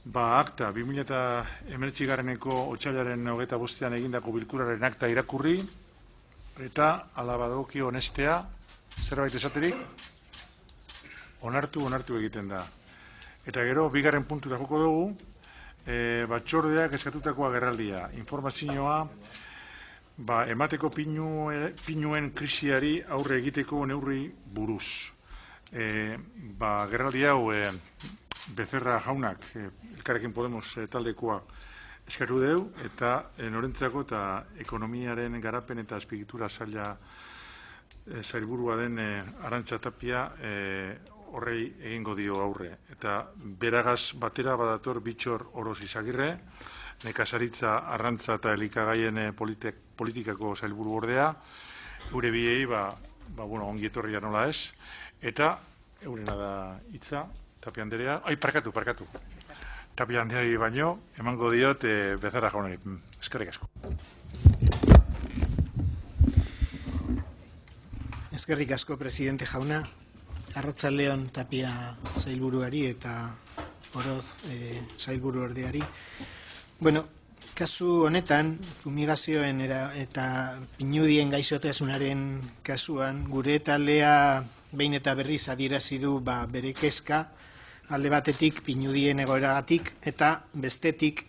Akta, 2019ko otsailaren 25 egindako bilkuraren akta irakurri, eta hala badagokio onestea, zerbait esaterik, onartu egiten da. Eta gero, bigarren puntura joko dugu, batzordeak eskatutako agerraldia, informazioa, emateko pinuen krisiari aurre egiteko neurri buruz. Agerraldia hau Becerra jaunak, Elkarrekin Podemos taldekoa eskatu deu, eta norentzako eta ekonomiaren garapen eta azpiegitura sailburua den Arantxa Tapia horrei egingo dio aurre. Eta beragaz batera badator Bitxor Oroz Izagirre, nekazaritza, arrantza eta elikagaien politikako sailburu ordea, gure biei, ongi etorria nola ez, eta eurena da hitza, Tapia Anderea, parkatu. Tapia Anderea baino, emango diot Becerra jaunari. Eskerrik asko. Eskerrik asko, presidente jauna. Arratsaldeon Tapia sailburuari eta Oroz sailburu ordeari. Kasu honetan, fumigazioen eta pinudien gaixotasunaren kasuan, gure taldea behin eta berriz adierazi du bere kezka, alde batetik pinudien egoeragatik eta bestetik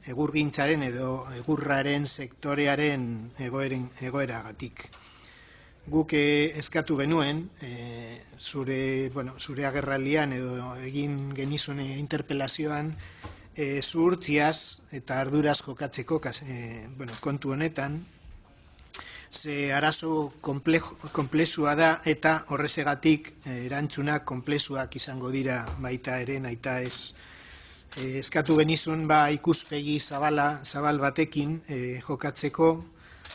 egurgintzaren edo egurraren sektorearen egoeragatik. Guk eskatu genuen, zure agerraldian edo egin genizun interpelazioan, zuhurtziaz eta arduraz jokatzeko kontu honetan, ze arazo konplexua da eta horrezegatik erantzunak konplexuak izango dira baita ere naita ez. Eskatu genizun ikuspegi zabal batekin jokatzeko,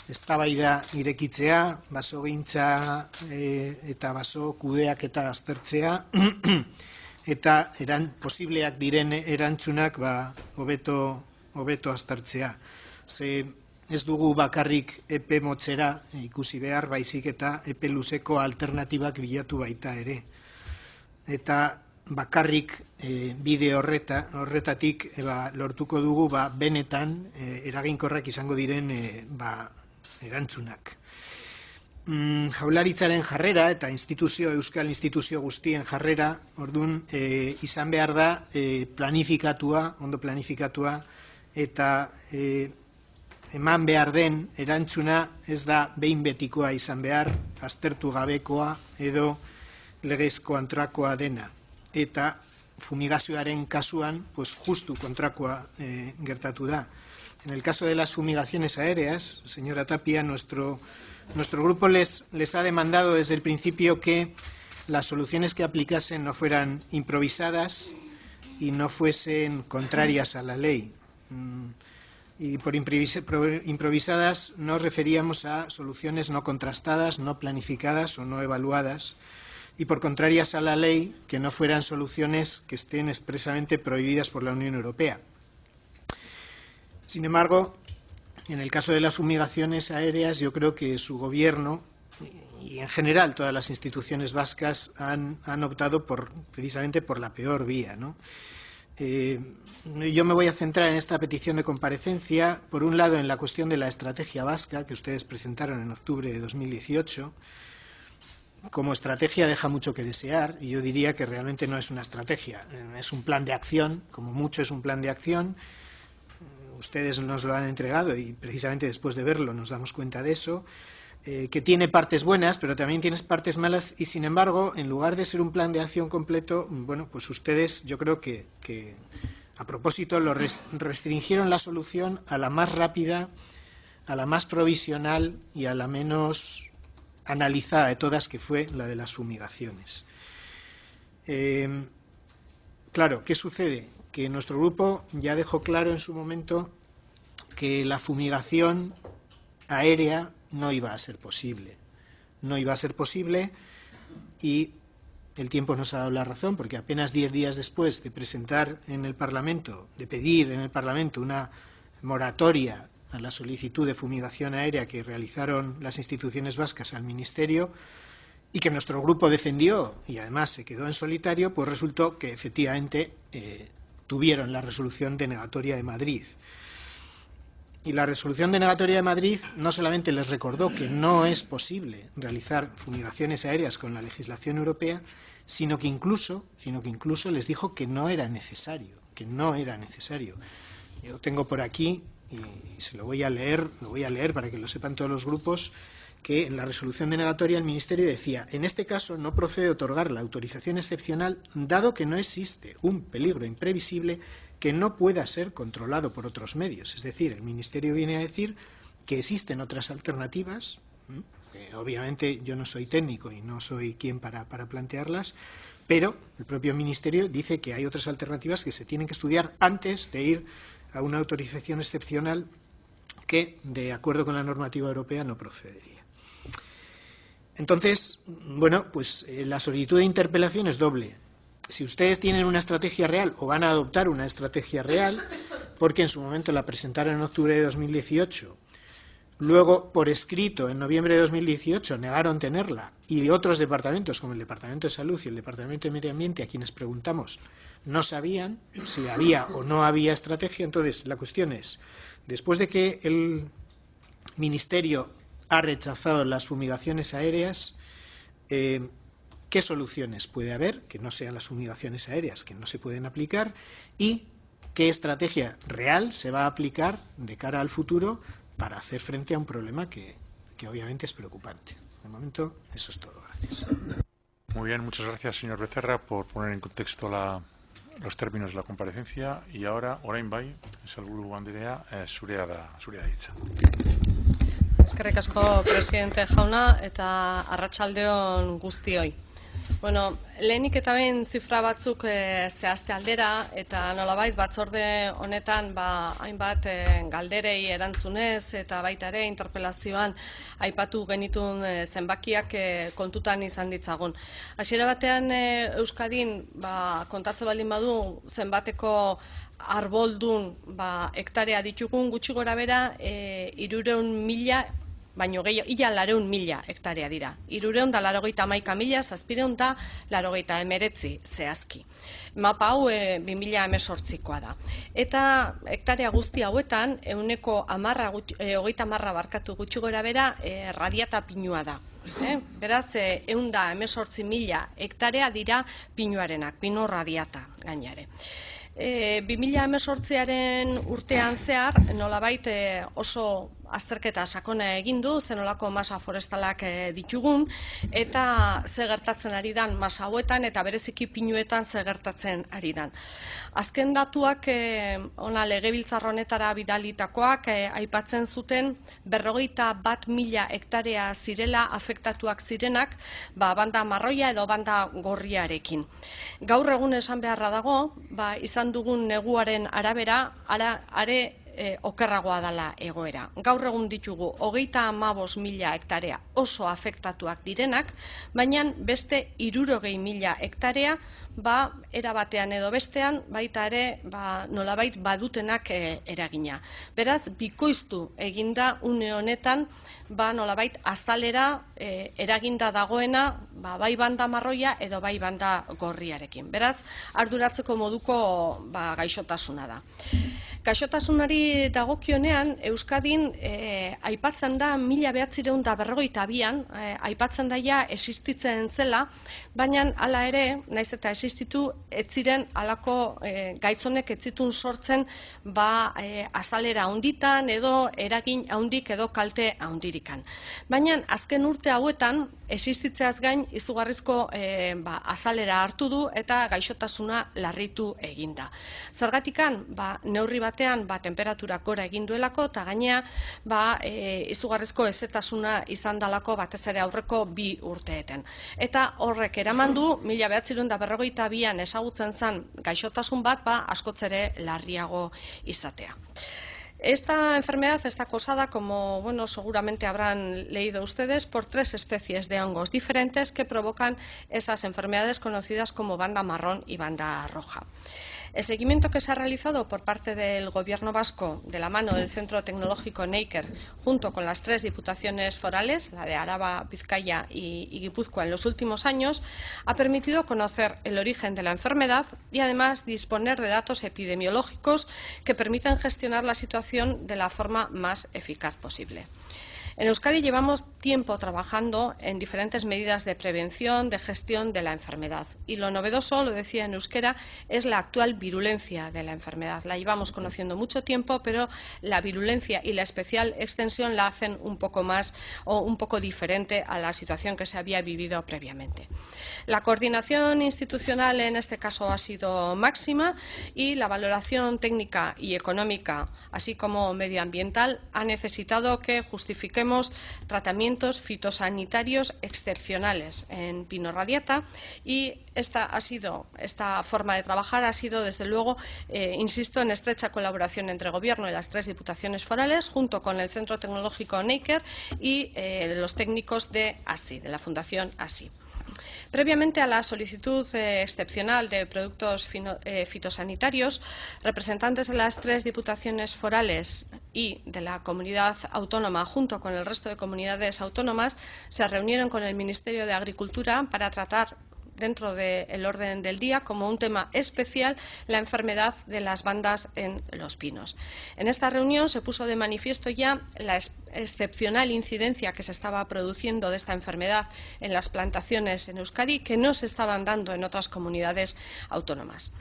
eztabaida irekitzea, basogintza eta baso kudeak eta aztertzea, eta posibleak diren erantzunak hobeto aztertzea. Ze ez dugu bakarrik epe motzera ikusi behar, baizik eta epe luzeko alternatibak bilatu baita ere. Eta bakarrik bide horretatik lortuko dugu benetan eraginkorrak izango diren erantzunak. Jaurlaritzaren jarrera eta euskal instituzio guztien jarrera, orduan izan behar da ondo planifikatua, eta eman behar den erantzuna ez da behin betikoa izan behar, aztertu gabekoa edo legez kontrakoa dena. Eta fumigazioaren kasuan, justu kontrakoa gertatu da. En el caso de las fumigaciones aéreas, señora Tapia, nuestro grupo les ha demandado desde el principio que las soluciones que aplicasen no fueran improvisadas y no fuesen contrarias a la ley. Y por improvisadas nos referíamos a soluciones no contrastadas, no planificadas o no evaluadas, y por contrarias a la ley, que no fueran soluciones que estén expresamente prohibidas por la Unión Europea. Sin embargo, en el caso de las fumigaciones aéreas, yo creo que su gobierno y en general todas las instituciones vascas han optado precisamente por la peor vía, ¿no? Yo me voy a centrar en esta petición de comparecencia, por un lado, en la cuestión de la estrategia vasca que ustedes presentaron en octubre de 2018. Como estrategia deja mucho que desear, y yo diría que realmente no es una estrategia, es un plan de acción, como mucho es un plan de acción. Ustedes nos lo han entregado y precisamente después de verlo nos damos cuenta de eso, que tiene partes buenas, pero también tiene partes malas, y sin embargo, en lugar de ser un plan de acción completo, ustedes, yo creo que a propósito restringieron la solución a la más rápida, a la más provisional y a la menos analizada de todas, que fue la de las fumigaciones. Claro, ¿qué sucede? Que nuestro grupo ya dejó claro en su momento que la fumigación aérea no iba a ser posible. No iba a ser posible, y el tiempo nos ha dado la razón, porque apenas 10 días después de presentar en el Parlamento, de pedir en el Parlamento una moratoria a la solicitud de fumigación aérea que realizaron las instituciones vascas al Ministerio, y que nuestro grupo defendió y además se quedó en solitario, pues resultó que efectivamente tuvieron la resolución denegatoria de Madrid. Y la resolución denegatoria de Madrid no solamente les recordó que no es posible realizar fumigaciones aéreas con la legislación europea, sino que incluso les dijo que no era necesario, Yo tengo por aquí, y se lo voy a leer para que lo sepan todos los grupos, que en la resolución denegatoria el Ministerio decía: en este caso no procede otorgar la autorización excepcional dado que no existe un peligro imprevisible que no pueda ser controlado por otros medios. Es decir, el Ministerio viene a decir que existen otras alternativas. Obviamente yo no soy técnico y no soy quien para plantearlas, pero el propio Ministerio dice que hay otras alternativas que se tienen que estudiar antes de ir a una autorización excepcional que, de acuerdo con la normativa europea, no procedería. Entonces, bueno, pues la solicitud de interpelación es doble. Si ustedes tienen una estrategia real o van a adoptar una estrategia real, porque en su momento la presentaron en octubre de 2018, luego por escrito en noviembre de 2018 negaron tenerla, y otros departamentos como el Departamento de Salud y el Departamento de Medio Ambiente, a quienes preguntamos, no sabían si había o no había estrategia. Entonces la cuestión es, después de que el Ministerio ha rechazado las fumigaciones aéreas, ¿qué soluciones puede haber que no sean las fumigaciones aéreas, que no se pueden aplicar, y qué estrategia real se va a aplicar de cara al futuro para hacer frente a un problema que obviamente es preocupante? De momento, eso es todo. Gracias. Muy bien, muchas gracias, señor Becerra, por poner en contexto los términos de la comparecencia. Y ahora, orain bai, sailburu andrea, zurea da hitza. Eskerrik asko, presidente jauna, eta arratsaldeon guztioi. Bueno, lehenik eta behin zifra batzuk zehazte aldera, eta nolabait batzorde honetan hainbat galderei erantzunez eta baita ere interpelazioan aipatu genitun zenbakiak kontutan izan ditzagun. Hasiera batean Euskadin kontatze baldin badu zenbateko arboldun hektarea ditugun, gutxi gora bera 300.000 baino gehiago, ia 400.000 hektarea dira. 381.000, 789 zehazki. Mapa hau 2018koa da. Eta hektarea guzti hauetan, 30% gutxi gora bera radiata pinua da. Beraz, 118.000 hektarea dira pinuarenak, pinu radiata gainare. 2018aren urtean zehar, nolabait oso azterketa sakona egin du, zenolako masa forestalak ditugun, eta ze gertatzen ari dan masa hauetan, eta bereziki pinuetan ze gertatzen ari dan. Azken datuak, ona legebiltzar honetara bidalitakoak, aipatzen zuten 51.000 hektarea zirela afektatuak zirenak, banda marroia edo banda gorriarekin. Gaur egun esan beharra dago, izan dugun neguaren arabera, are okerragoa dela egoera. Gaur egun ditugu 35.000 hektarea oso afektatuak direnak, baina beste 60.000 hektarea era batean edo bestean baita ere nolabait badutenak eragina. Beraz, bikoiztu eginda une honetan nolabait azalera eraginda dagoena bai banda marroia edo bai banda gorriarekin. Beraz, arduratzeko moduko gaixotasuna da. Gaixotasunari dagokionean, Euskadin aipatzen da 1952an, aipatzen daia existitzen zela, baina hala ere, naiz eta existitu, ez ziren halako gaitzonek ez zituen sortzen azalera handitan edo eragin handik edo kalte handirikan. Baina azken urte hauetan, existitzeaz gain izugarrizko azalera hartu du eta gaixotasuna larritu eginda. Zergatikan, neurri batean temperatura gora egin duelako eta gainea izugarrizko hezetasuna izan dalako batez ere aurreko 2 urteetan. Eta horrek eraman du 1952an ezagutzen zen gaixotasun bat askoz ere larriago izatea. Esta enfermedad está causada, como seguramente habrán leído ustedes, por 3 especies de hongos diferentes que provocan esas enfermedades conocidas como banda marrón y banda roja. El seguimiento que se ha realizado por parte del Gobierno vasco de la mano del Centro Tecnológico Neiker, junto con las 3 diputaciones forales, la de Araba, Vizcaya y Guipúzcoa, en los últimos años, ha permitido conocer el origen de la enfermedad y además disponer de datos epidemiológicos que permiten gestionar la situación de la forma más eficaz posible. En Euskadi llevamos tiempo trabajando en diferentes medidas de prevención, de gestión de la enfermedad. Y lo novedoso, lo decía en euskera, es la actual virulencia de la enfermedad. La llevamos conociendo mucho tiempo, pero la virulencia y la especial extensión la hacen un poco más o un poco diferente a la situación que se había vivido previamente. La coordinación institucional en este caso ha sido máxima y la valoración técnica y económica, así como medioambiental, ha necesitado que justifiquemos tratamientos fitosanitarios excepcionales en Pino Radiata y esta forma de trabajar ha sido, desde luego, insisto, en estrecha colaboración entre Gobierno y las 3 diputaciones forales, junto con el Centro Tecnológico Neiker y los técnicos de ASI, de la Fundación ASI. Previamente a la solicitud excepcional de productos fitosanitarios, representantes de las 3 diputaciones forales y de la comunidad autónoma, junto con el resto de comunidades autónomas, se reunieron con el Ministerio de Agricultura para tratar, dentro del orden del día, como un tema especial, la enfermedad de las bandas en los pinos. En esta reunión se puso de manifiesto ya la excepcional incidencia que se estaba produciendo de esta enfermedad en las plantaciones en Euskadi, que no se estaban dando en otras comunidades autónomas.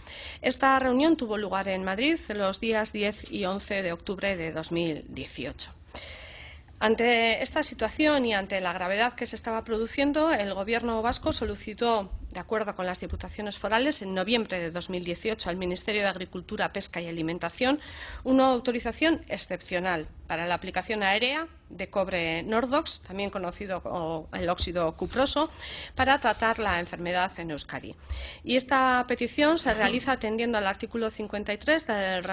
Esta reunión tuvo lugar en Madrid los días 10 y 11 de octubre de 2018. Ante esta situación y ante la gravedad que se estaba produciendo, el Gobierno vasco solicitó, de acuerdo con las diputaciones forales, en noviembre de 2018 al Ministerio de Agricultura, Pesca y Alimentación una autorización excepcional para la aplicación aérea de cobre Nordox, también conocido como el óxido cuproso, para tratar la enfermedad en Euskadi. Y esta petición se realiza atendiendo al artículo 53 del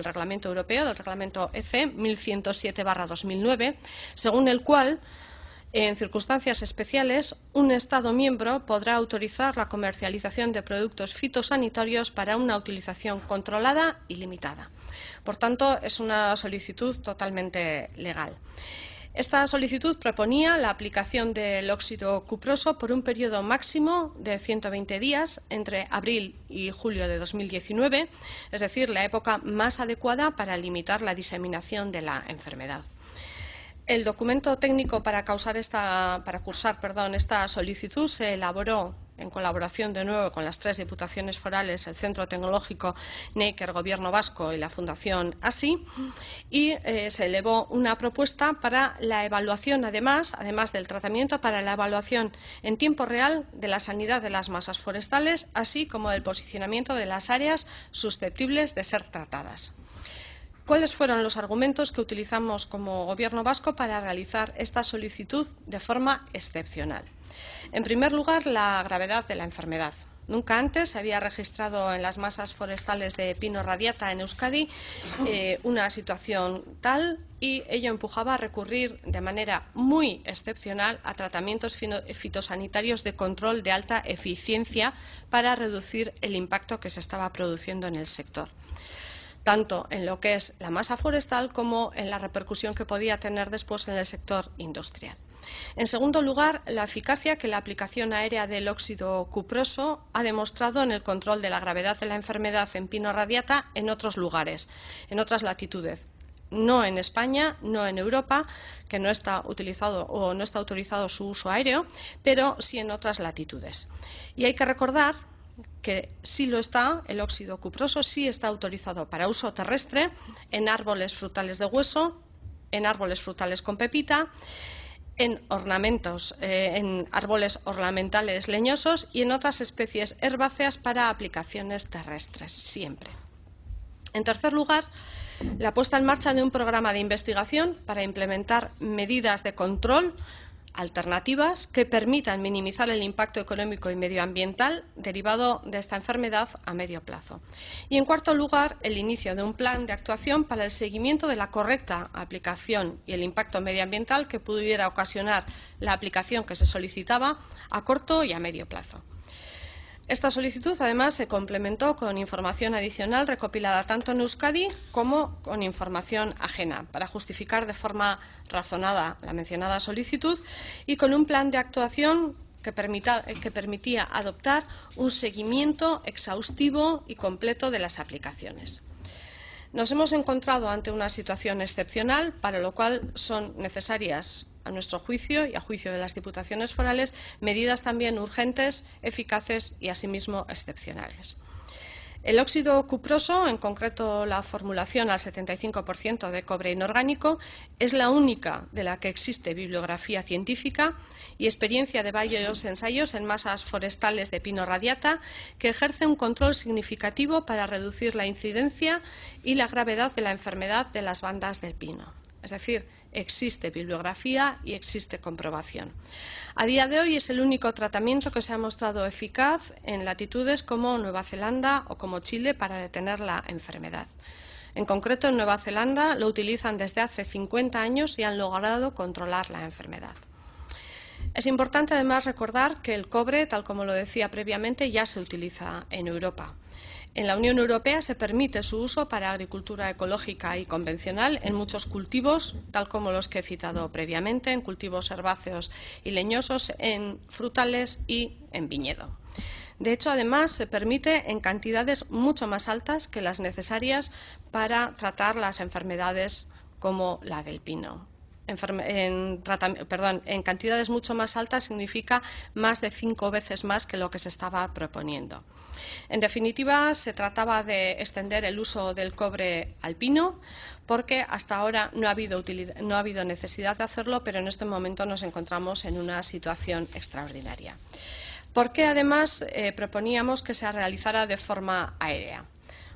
Reglamento Europeo, del Reglamento EC 1107/2009, según el cual, en circunstancias especiales, un Estado miembro podrá autorizar la comercialización de productos fitosanitarios para una utilización controlada y limitada. Por tanto, es una solicitud totalmente legal. Esta solicitud proponía la aplicación del óxido cuproso por un periodo máximo de 120 días entre abril y julio de 2019, es decir, la época más adecuada para limitar la diseminación de la enfermedad. El documento técnico para cursar esta solicitud se elaboró en colaboración de nuevo con las 3 diputaciones forales, el Centro Tecnológico Neiker, Gobierno Vasco y la Fundación ASI, y se elevó una propuesta para la evaluación, además del tratamiento, para la evaluación en tiempo real de la sanidad de las masas forestales, así como del posicionamiento de las áreas susceptibles de ser tratadas. ¿Cuáles fueron los argumentos que utilizamos como Gobierno vasco para realizar esta solicitud de forma excepcional? En primer lugar, la gravedad de la enfermedad. Nunca antes se había registrado en las masas forestales de Pino Radiata en Euskadi una situación tal, y ello empujaba a recurrir de manera muy excepcional a tratamientos fitosanitarios de control de alta eficiencia para reducir el impacto que se estaba produciendo en el sector, tanto en lo que es la masa forestal como en la repercusión que podía tener después en el sector industrial. En segundo lugar, la eficacia que la aplicación aérea del óxido cuproso ha demostrado en el control de la gravedad de la enfermedad en Pino Radiata en otros lugares, en otras latitudes. No en España, no en Europa, que no está utilizado o no está autorizado su uso aéreo, pero sí en otras latitudes. Y hay que recordar que sí lo está, el óxido cuproso sí está autorizado para uso terrestre en árboles frutales de hueso, en árboles frutales con pepita, en ornamentos, en árboles ornamentales leñosos y en otras especies herbáceas para aplicaciones terrestres, siempre. En tercer lugar, la puesta en marcha de un programa de investigación para implementar medidas de control alternativas que permitan minimizar el impacto económico y medioambiental derivado de esta enfermedad a medio plazo. Y, en cuarto lugar, el inicio de un plan de actuación para el seguimiento de la correcta aplicación y el impacto medioambiental que pudiera ocasionar la aplicación que se solicitaba a corto y a medio plazo. Esta solicitud, además, se complementó con información adicional recopilada tanto en Euskadi como con información ajena, para justificar de forma razonada la mencionada solicitud y con un plan de actuación que permitía adoptar un seguimiento exhaustivo y completo de las aplicaciones. Nos hemos encontrado ante una situación excepcional, para lo cual son necesarias, a nuestro juicio y a juicio de las diputaciones forales, medidas también urgentes, eficaces y asimismo excepcionales. El óxido cuproso, en concreto la formulación al 75% de cobre inorgánico, es la única de la que existe bibliografía científica y experiencia de varios ensayos en masas forestales de pino radiata que ejerce un control significativo para reducir la incidencia y la gravedad de la enfermedad de las bandas del pino. Es decir, existe bibliografía y existe comprobación. A día de hoy es el único tratamiento que se ha mostrado eficaz en latitudes como Nueva Zelanda o como Chile para detener la enfermedad. En concreto, en Nueva Zelanda lo utilizan desde hace 50 años y han logrado controlar la enfermedad. Es importante además recordar que el cobre, tal como lo decía previamente, ya se utiliza en Europa. En la Unión Europea se permite su uso para agricultura ecológica y convencional en muchos cultivos, tal como los que he citado previamente, en cultivos herbáceos y leñosos, en frutales y en viñedo. De hecho, además, se permite en cantidades mucho más altas que las necesarias para tratar las enfermedades como la del pino. En cantidades mucho más altas significa más de 5 veces más que lo que se estaba proponiendo. En definitiva, se trataba de extender el uso del cobre al pino, porque hasta ahora no ha habido necesidad de hacerlo, pero en este momento nos encontramos en una situación extraordinaria. ¿Por qué además proponíamos que se realizara de forma aérea?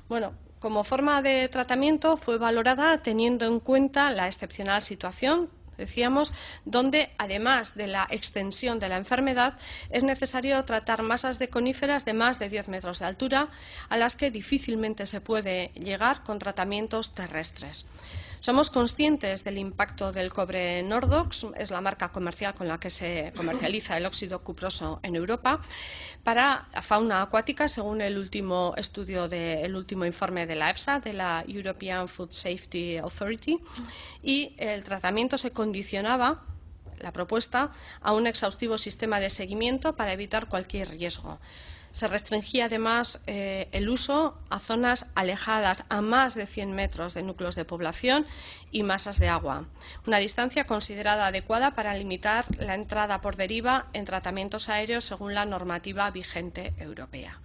Bueno, como forma de tratamiento fue valorada teniendo en cuenta la excepcional situación, decíamos, donde además de la extensión de la enfermedad es necesario tratar masas de coníferas de más de 10 metros de altura a las que difícilmente se puede llegar con tratamientos terrestres. Somos conscientes del impacto del cobre Nordox, es la marca comercial con la que se comercializa el óxido cuproso en Europa, para la fauna acuática, según el último informe de la EFSA, de la European Food Safety Authority, y el tratamiento se condicionaba, la propuesta, a un exhaustivo sistema de seguimiento para evitar cualquier riesgo. Se restringía además el uso a zonas alejadas a más de 100 metros de núcleos de población y masas de agua, una distancia considerada adecuada para limitar la entrada por deriva en tratamientos aéreos según la normativa vigente europea.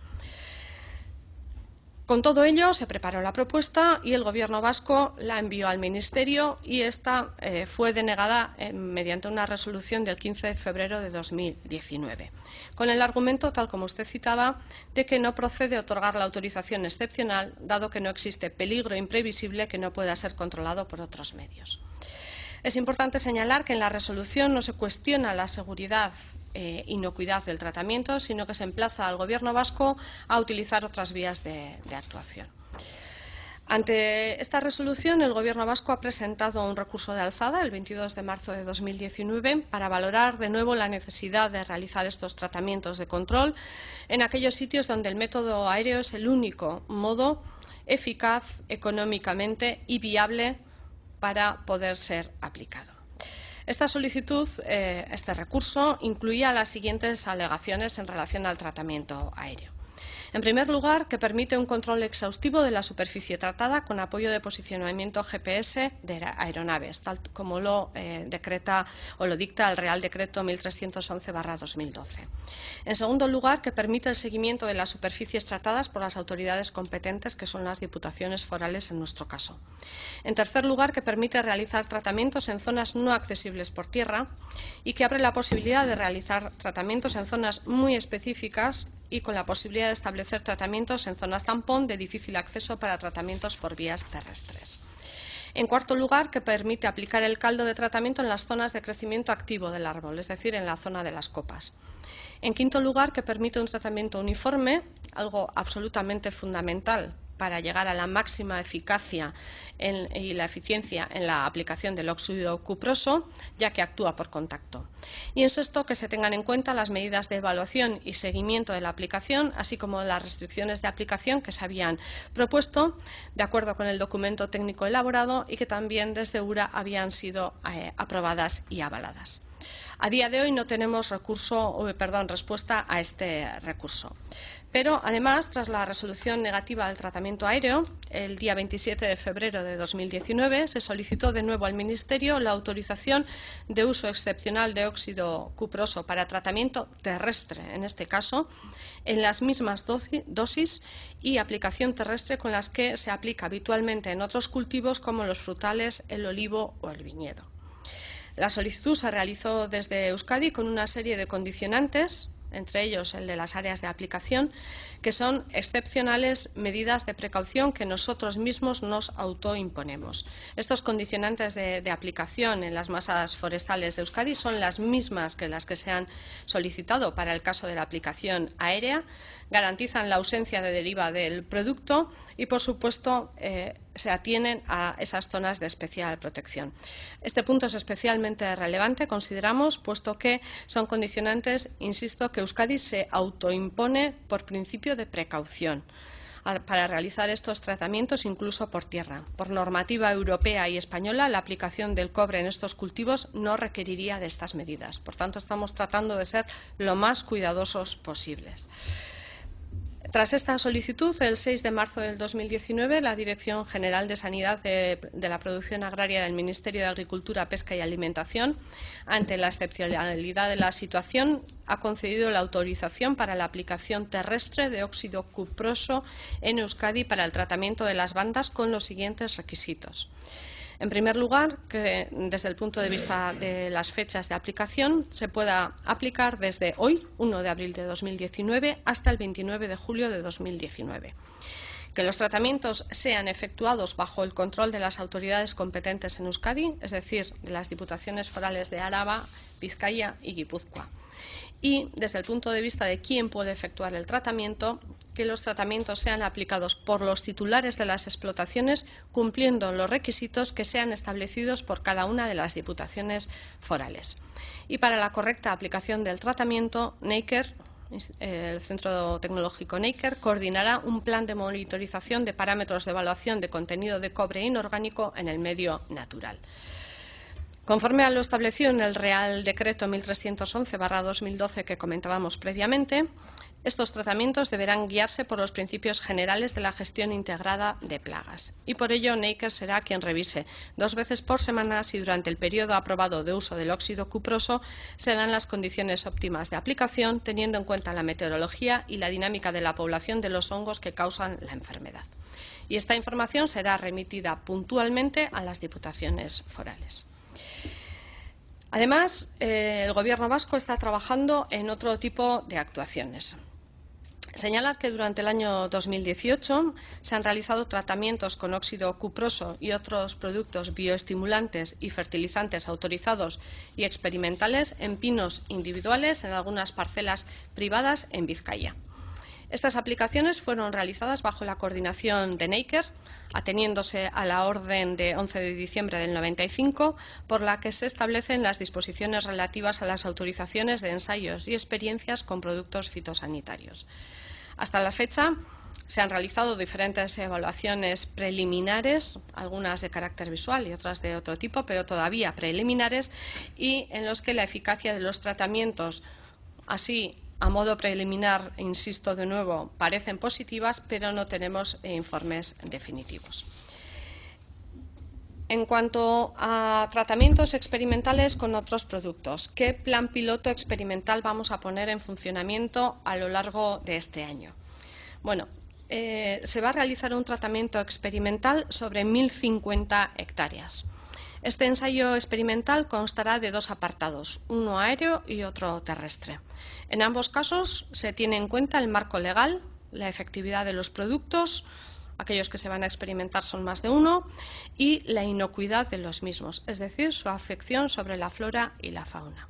Con todo ello, se preparó la propuesta y el Gobierno vasco la envió al Ministerio y esta fue denegada mediante una resolución del 15 de febrero de 2019, con el argumento, tal como usted citaba, de que no procede otorgar la autorización excepcional, dado que no existe peligro imprevisible que no pueda ser controlado por otros medios. Es importante señalar que en la resolución no se cuestiona la seguridad inocuidad del tratamiento, sino que se emplaza al Gobierno vasco a utilizar otras vías de actuación. Ante esta resolución, el Gobierno vasco ha presentado un recurso de alzada el 22 de marzo de 2019 para valorar de nuevo la necesidad de realizar estos tratamientos de control en aquellos sitios donde el método aéreo es el único modo eficaz económicamente y viable para poder ser aplicado. Esta solicitud, este recurso, incluía las siguientes alegaciones en relación al tratamiento aéreo. En primer lugar, que permite un control exhaustivo de la superficie tratada con apoyo de posicionamiento GPS de aeronaves, tal como lo decreta o lo dicta el Real Decreto 1311/2012. En segundo lugar, que permite el seguimiento de las superficies tratadas por las autoridades competentes, que son las diputaciones forales en nuestro caso. En tercer lugar, que permite realizar tratamientos en zonas no accesibles por tierra y que abre la posibilidad de realizar tratamientos en zonas muy específicas y con la posibilidad de establecer tratamientos en zonas tampón de difícil acceso para tratamientos por vías terrestres. En cuarto lugar, que permite aplicar el caldo de tratamiento en las zonas de crecimiento activo del árbol, es decir, en la zona de las copas. En quinto lugar, que permite un tratamiento uniforme, algo absolutamente fundamental para llegar a la máxima eficacia y la eficiencia en la aplicación del óxido cuproso, ya que actúa por contacto. Y en sexto, que se tengan en cuenta las medidas de evaluación y seguimiento de la aplicación, así como las restricciones de aplicación que se habían propuesto, de acuerdo con el documento técnico elaborado y que también desde URA habían sido aprobadas y avaladas. A día de hoy no tenemos respuesta a este recurso. Pero, además, tras la resolución negativa del tratamiento aéreo, el día 27 de febrero de 2019 se solicitó de nuevo al Ministerio la autorización de uso excepcional de óxido cuproso para tratamiento terrestre, en este caso, en las mismas dosis y aplicación terrestre con las que se aplica habitualmente en otros cultivos como los frutales, el olivo o el viñedo. La solicitud se realizó desde Euskadi con una serie de condicionantes, entre ellos el de las áreas de aplicación, que son excepcionales medidas de precaución que nosotros mismos nos autoimponemos. Estos condicionantes de aplicación en las masas forestales de Euskadi son las mismas que las que se han solicitado para el caso de la aplicación aérea, garantizan la ausencia de deriva del producto y, por supuesto, se atienen a esas zonas de especial protección. Este punto es especialmente relevante, consideramos, puesto que son condicionantes, insisto, que Euskadi se autoimpone por principio de precaución para realizar estos tratamientos incluso por tierra. Por normativa europea y española, la aplicación del cobre en estos cultivos no requeriría de estas medidas. Por tanto, estamos tratando de ser lo más cuidadosos posibles. Tras esta solicitud, el 6 de marzo del 2019, la Dirección General de Sanidad de la Producción Agraria del Ministerio de Agricultura, Pesca y Alimentación, ante la excepcionalidad de la situación, ha concedido la autorización para la aplicación terrestre de óxido cuproso en Euskadi para el tratamiento de las bandas con los siguientes requisitos. En primer lugar, que desde el punto de vista de las fechas de aplicación se pueda aplicar desde hoy, 1 de abril de 2019, hasta el 29 de julio de 2019. Que los tratamientos sean efectuados bajo el control de las autoridades competentes en Euskadi, es decir, de las Diputaciones Forales de Álava, Vizcaya y Guipúzcoa. Y, desde el punto de vista de quién puede efectuar el tratamiento, que los tratamientos sean aplicados por los titulares de las explotaciones cumpliendo los requisitos que sean establecidos por cada una de las diputaciones forales. Y para la correcta aplicación del tratamiento, Neiker, el Centro Tecnológico Neiker, coordinará un plan de monitorización de parámetros de evaluación de contenido de cobre inorgánico en el medio natural. Conforme a lo establecido en el Real Decreto 1311/2012 que comentábamos previamente, estos tratamientos deberán guiarse por los principios generales de la gestión integrada de plagas. Y por ello, Neiker será quien revise 2 veces por semana si durante el periodo aprobado de uso del óxido cuproso se dan las condiciones óptimas de aplicación, teniendo en cuenta la meteorología y la dinámica de la población de los hongos que causan la enfermedad. Y esta información será remitida puntualmente a las diputaciones forales. Además, el Gobierno vasco está trabajando en otro tipo de actuaciones. Señalar que durante el año 2018 se han realizado tratamientos con óxido cuproso y otros productos bioestimulantes y fertilizantes autorizados y experimentales en pinos individuales en algunas parcelas privadas en Vizcaya. Estas aplicaciones fueron realizadas bajo la coordinación de Neiker, ateniéndose a la orden de 11 de diciembre del 95, por la que se establecen las disposiciones relativas a las autorizaciones de ensayos y experiencias con productos fitosanitarios. Hasta la fecha se han realizado diferentes evaluaciones preliminares, algunas de carácter visual y otras de otro tipo, pero todavía preliminares, y en los que la eficacia de los tratamientos, así a modo preliminar, insisto de nuevo, parecen positivas, pero no tenemos informes definitivos. En cuanto a tratamientos experimentales con otros productos, ¿qué plan piloto experimental vamos a poner en funcionamiento a lo largo de este año? Bueno, se va a realizar un tratamiento experimental sobre 1.050 hectáreas. Este ensayo experimental constará de 2 apartados, uno aéreo y otro terrestre. En ambos casos se tiene en cuenta el marco legal, la efectividad de los productos, aquellos que se van a experimentar son más de uno, y la inocuidad de los mismos, es decir, su afección sobre la flora y la fauna.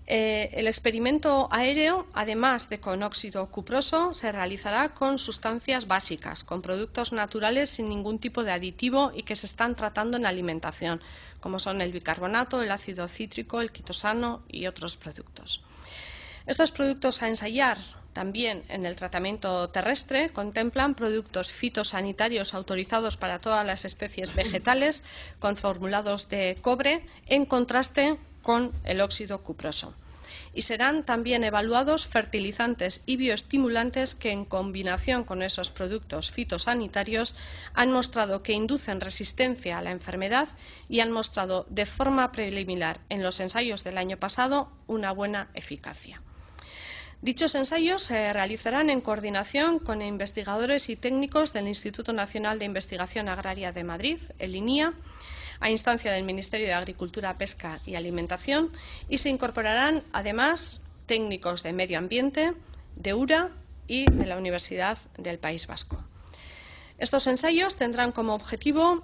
El experimento aéreo, además de con óxido cuproso, se realizará con sustancias básicas, con productos naturales sin ningún tipo de aditivo y que se están tratando en alimentación, como son el bicarbonato, el ácido cítrico, el quitosano y otros productos. Estos productos a ensayar también en el tratamiento terrestre contemplan productos fitosanitarios autorizados para todas las especies vegetales con formulados de cobre en contraste con el óxido cuproso. Y serán también evaluados fertilizantes y bioestimulantes que, en combinación con esos productos fitosanitarios, han mostrado que inducen resistencia a la enfermedad y han mostrado de forma preliminar en los ensayos del año pasado una buena eficacia. Dichos ensayos se realizarán en coordinación con investigadores y técnicos del Instituto Nacional de Investigación Agraria de Madrid, el INIA, a instancia del Ministerio de Agricultura, Pesca y Alimentación, y se incorporarán además técnicos de Medio Ambiente, de URA y de la Universidad del País Vasco. Estos ensayos tendrán como objetivo,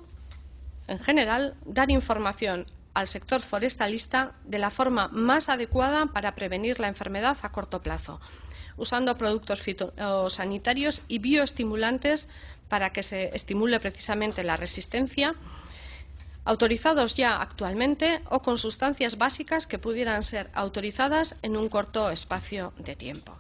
en general, dar información al sector forestalista de la forma más adecuada para prevenir la enfermedad a corto plazo, usando productos fitosanitarios y bioestimulantes para que se estimule precisamente la resistencia, autorizados ya actualmente o con sustancias básicas que pudieran ser autorizadas en un corto espacio de tiempo.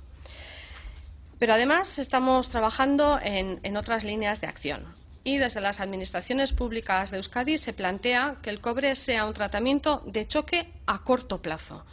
Pero además estamos trabajando en otras líneas de acción y desde las administraciones públicas de Euskadi se plantea que el cobre sea un tratamiento de choque a corto plazo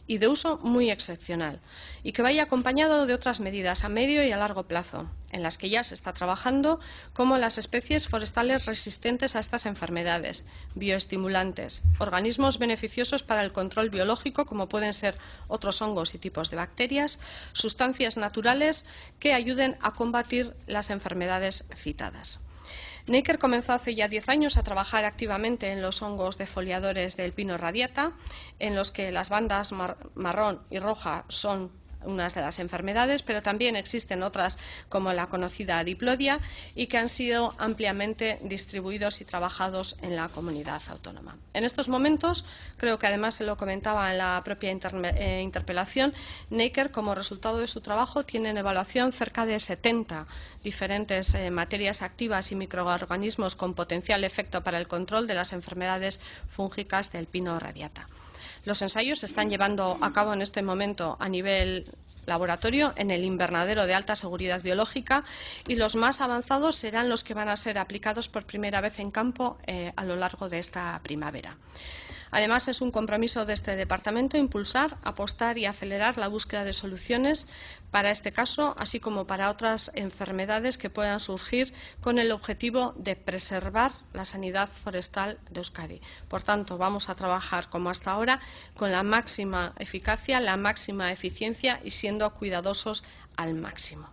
y de uso muy excepcional y que vaya acompañado de otras medidas a medio y a largo plazo, en las que ya se está trabajando, como las especies forestales resistentes a estas enfermedades, bioestimulantes, organismos beneficiosos para el control biológico, como pueden ser otros hongos y tipos de bacterias, sustancias naturales que ayuden a combatir las enfermedades citadas. Neiker comenzó hace ya 10 años a trabajar activamente en los hongos defoliadores del pino radiata, en los que las bandas marrón y roja son unas de las enfermedades, pero también existen otras como la conocida diplodia y que han sido ampliamente distribuidos y trabajados en la comunidad autónoma. En estos momentos, creo que además se lo comentaba en la propia interpelación, Neiker, como resultado de su trabajo, tiene en evaluación cerca de 70 diferentes materias activas y microorganismos con potencial efecto para el control de las enfermedades fúngicas del pino radiata. Los ensayos se están llevando a cabo en este momento a nivel laboratorio en el invernadero de alta seguridad biológica y los más avanzados serán los que van a ser aplicados por primera vez en campo a lo largo de esta primavera. Además, es un compromiso de este departamento impulsar, apostar y acelerar la búsqueda de soluciones para este caso, así como para otras enfermedades que puedan surgir con el objetivo de preservar la sanidad forestal de Euskadi. Por tanto, vamos a trabajar como hasta ahora con la máxima eficacia, la máxima eficiencia y siendo cuidadosos al máximo.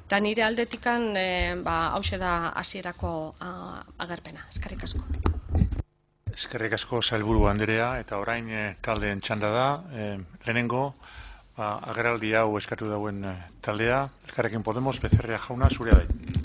Ta nire aldetikan hauxe da hasierako agerpena. Eskerrik asko. Eskerrik asko sailburu Andrea, eta orain taldeen txanda da. Lehenengo, agerraldi hau eskatu dauen taldea, Elkarrekin Podemos, Becerra jauna, zurea da.